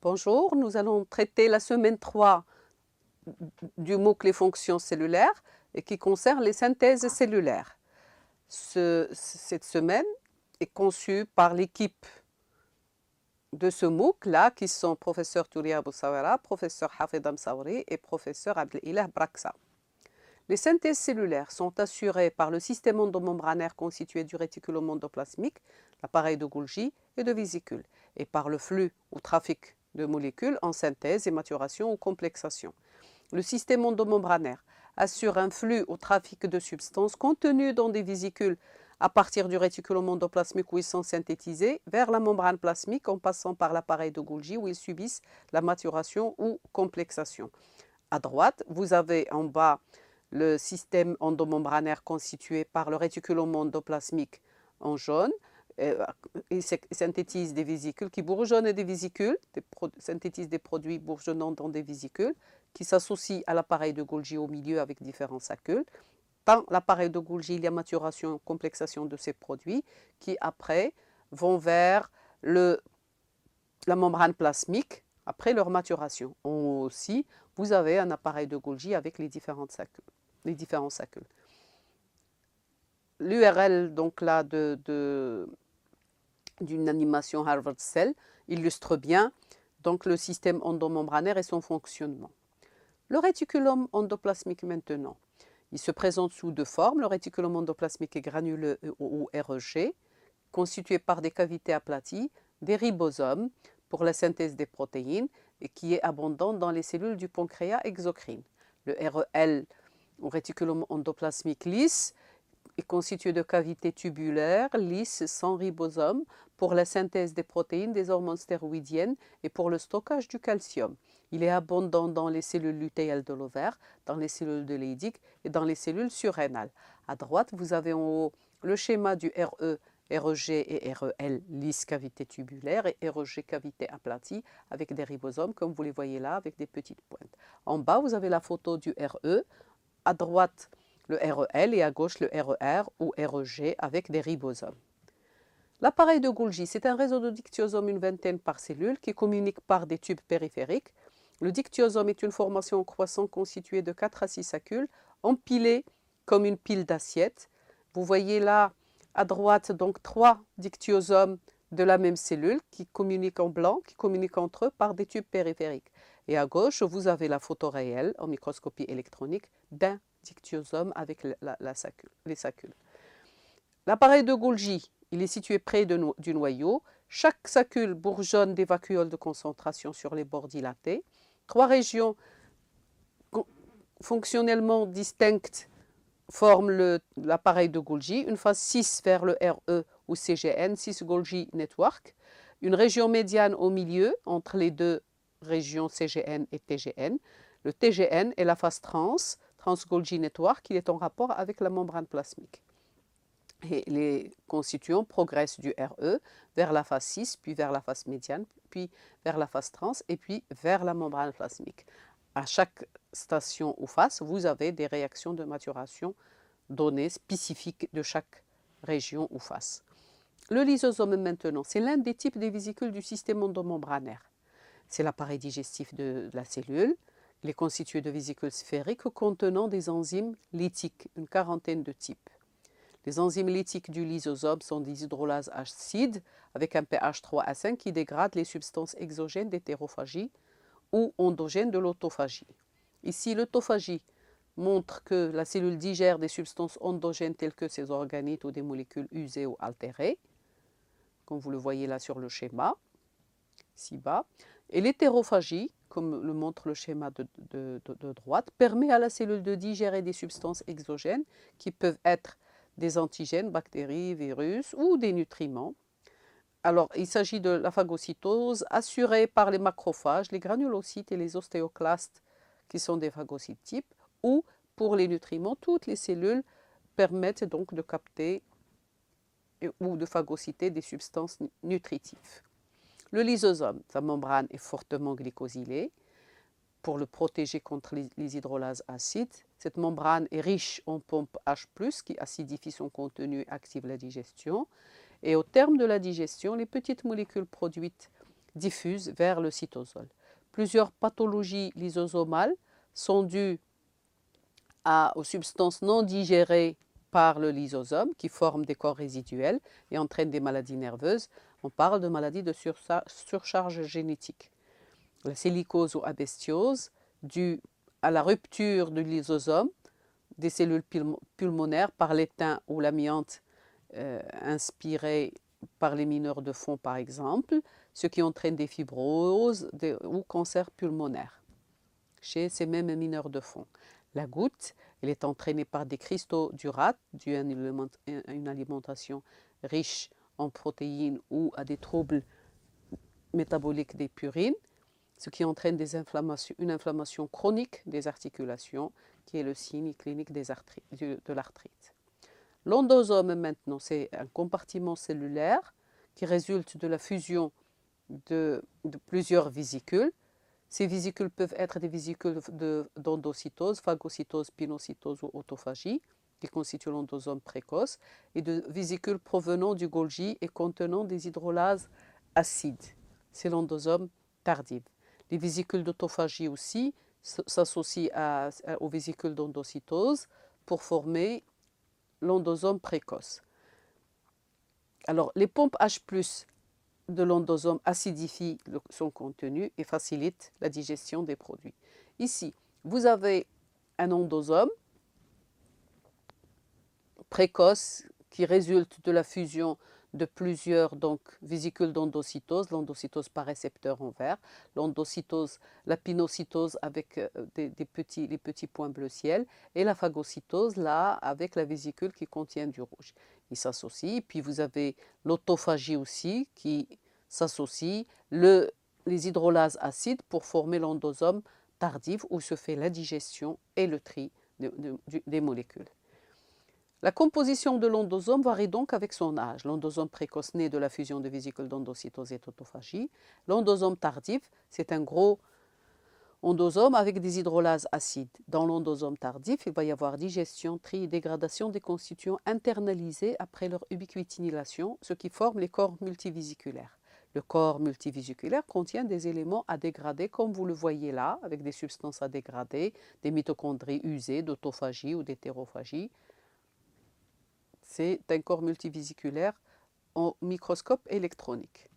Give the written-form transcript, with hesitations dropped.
Bonjour, nous allons traiter la semaine 3 du MOOC Les fonctions cellulaires et qui concerne les synthèses cellulaires. Cette semaine est conçue par l'équipe de ce MOOC-là, qui sont professeur Touria Boussawara, professeur Hafid Amsaouri et professeur Abdelilah Braksa. Les synthèses cellulaires sont assurées par le système endomembranaire constitué du réticulum endoplasmique, l'appareil de Golgi et de vésicules, et par le flux ou trafic de molécules en synthèse et maturation ou complexation. Le système endomembranaire assure un flux ou trafic de substances contenues dans des vésicules à partir du réticulum endoplasmique où ils sont synthétisés vers la membrane plasmique en passant par l'appareil de Golgi où ils subissent la maturation ou complexation. À droite, vous avez en bas le système endomembranaire constitué par le réticulum endoplasmique en jaune. Il synthétise des vésicules qui bourgeonnent des vésicules, synthétise des produits bourgeonnants dans des vésicules qui s'associent à l'appareil de Golgi au milieu avec différents saccules. Dans l'appareil de Golgi, il y a maturation et complexation de ces produits qui après vont vers la membrane plasmique après leur maturation. Aussi, vous avez un appareil de Golgi avec les différents saccules. L'URL donc là d'une animation Harvard Cell illustre bien donc le système endomembranaire et son fonctionnement. Le réticulum endoplasmique maintenant, il se présente sous deux formes. Le réticulum endoplasmique est granuleux ou REG, constitué par des cavités aplaties, des ribosomes pour la synthèse des protéines et qui est abondant dans les cellules du pancréas exocrine. Le REL, ou réticulum endoplasmique lisse, est constitué de cavités tubulaires, lisses, sans ribosomes, pour la synthèse des protéines, des hormones stéroïdiennes et pour le stockage du calcium. Il est abondant dans les cellules lutéales de l'ovaire, dans les cellules de Leydig et dans les cellules surrénales. À droite, vous avez en haut le schéma du RE, REG et REL, lisse cavité tubulaire et REG cavité aplatie avec des ribosomes, comme vous les voyez là, avec des petites pointes. En bas, vous avez la photo du RE. À droite, le REL et à gauche le RER ou REG avec des ribosomes. L'appareil de Golgi, c'est un réseau de dictyosomes, une vingtaine par cellule, qui communique par des tubes périphériques. Le dictyosome est une formation en croissant constituée de 4 à 6 saccules, empilés comme une pile d'assiettes. Vous voyez là, à droite, donc 3 dictyosomes de la même cellule qui communiquent en blanc, qui communiquent entre eux par des tubes périphériques. Et à gauche, vous avez la photo réelle en microscopie électronique d'un dictyosome avec les saccules. L'appareil de Golgi, il est situé près du noyau. Chaque saccule bourgeonne des vacuoles de concentration sur les bords dilatés. 3 régions fonctionnellement distinctes forment l'appareil de Golgi. Une phase 6 vers le RE ou CGN, 6 Golgi Network. Une région médiane au milieu entre les deux régions CGN et TGN. Le TGN est la phase Trans-Golgi Network, qui est en rapport avec la membrane plasmique. Et les constituants progressent du RE vers la phase 6, puis vers la phase médiane, puis vers la phase trans, et puis vers la membrane plasmique. À chaque station ou phase, vous avez des réactions de maturation données spécifiques de chaque région ou phase. Le lysosome maintenant, c'est l'un des types des vésicules du système endomembranaire. C'est l'appareil digestif de la cellule. Il est constitué de vésicules sphériques contenant des enzymes lytiques, une quarantaine de types. Les enzymes lytiques du lysosome sont des hydrolases acides avec un pH 3 à 5 qui dégradent les substances exogènes d'hétérophagie ou endogènes de l'autophagie. Ici, l'autophagie montre que la cellule digère des substances endogènes telles que ces organites ou des molécules usées ou altérées, comme vous le voyez là sur le schéma, ci-bas. Et l'hétérophagie, comme le montre le schéma de droite, permet à la cellule de digérer des substances exogènes qui peuvent être des antigènes, bactéries, virus ou des nutriments. Alors, il s'agit de la phagocytose assurée par les macrophages, les granulocytes et les ostéoclastes qui sont des phagocytes types, ou pour les nutriments, toutes les cellules permettent donc de capter ou de phagocyter des substances nutritives. Le lysosome, sa membrane est fortement glycosylée pour le protéger contre les hydrolases acides. Cette membrane est riche en pompe H+, qui acidifie son contenu et active la digestion. Et au terme de la digestion, les petites molécules produites diffuse vers le cytosol. Plusieurs pathologies lysosomales sont dues aux substances non digérées par le lysosome qui forment des corps résiduels et entraînent des maladies nerveuses. On parle de maladies de surcharge génétique. La silicose ou abestiose, due à la rupture du lysosome des cellules pulmonaires par l'étain ou l'amiante inspiré par les mineurs de fond par exemple, ce qui entraîne des fibroses ou cancers pulmonaires chez ces mêmes mineurs de fond. La goutte, elle est entraînée par des cristaux d'urate dû à une alimentation riche en protéines ou à des troubles métaboliques des purines, ce qui entraîne une inflammation chronique des articulations, qui est le signe clinique de l'arthrite. L'endosome, maintenant, c'est un compartiment cellulaire qui résulte de la fusion de plusieurs vésicules. Ces vésicules peuvent être des vésicules d'endocytose, phagocytose, pinocytose ou autophagie, qui constituent l'endosome précoce, et de vésicules provenant du Golgi et contenant des hydrolases acides. C'est l'endosome tardif. Les vésicules d'autophagie aussi s'associent aux vésicules d'endocytose pour former l'endosome précoce. Alors, les pompes H+ de l'endosome acidifient son contenu et facilitent la digestion des produits. Ici, vous avez un endosome précoce qui résulte de la fusion de plusieurs vésicules d'endocytose, l'endocytose par récepteur en vert, l'endocytose, la pinocytose avec les petits points bleu ciel, et la phagocytose là avec la vésicule qui contient du rouge. Ils s'associent, puis vous avez l'autophagie aussi qui s'associe, les hydrolases acides pour former l'endosome tardif où se fait la digestion et le tri des molécules. La composition de l'endosome varie donc avec son âge. L'endosome précoce naît de la fusion de vésicules d'endocytose et d'autophagie. L'endosome tardif, c'est un gros endosome avec des hydrolases acides. Dans l'endosome tardif, il va y avoir digestion, tri et dégradation des constituants internalisés après leur ubiquitinylation, ce qui forme les corps multivésiculaires. Le corps multivésiculaire contient des éléments à dégrader, comme vous le voyez là, avec des substances à dégrader, des mitochondries usées d'autophagie ou d'hétérophagie. C'est un corps multivésiculaire en microscope électronique.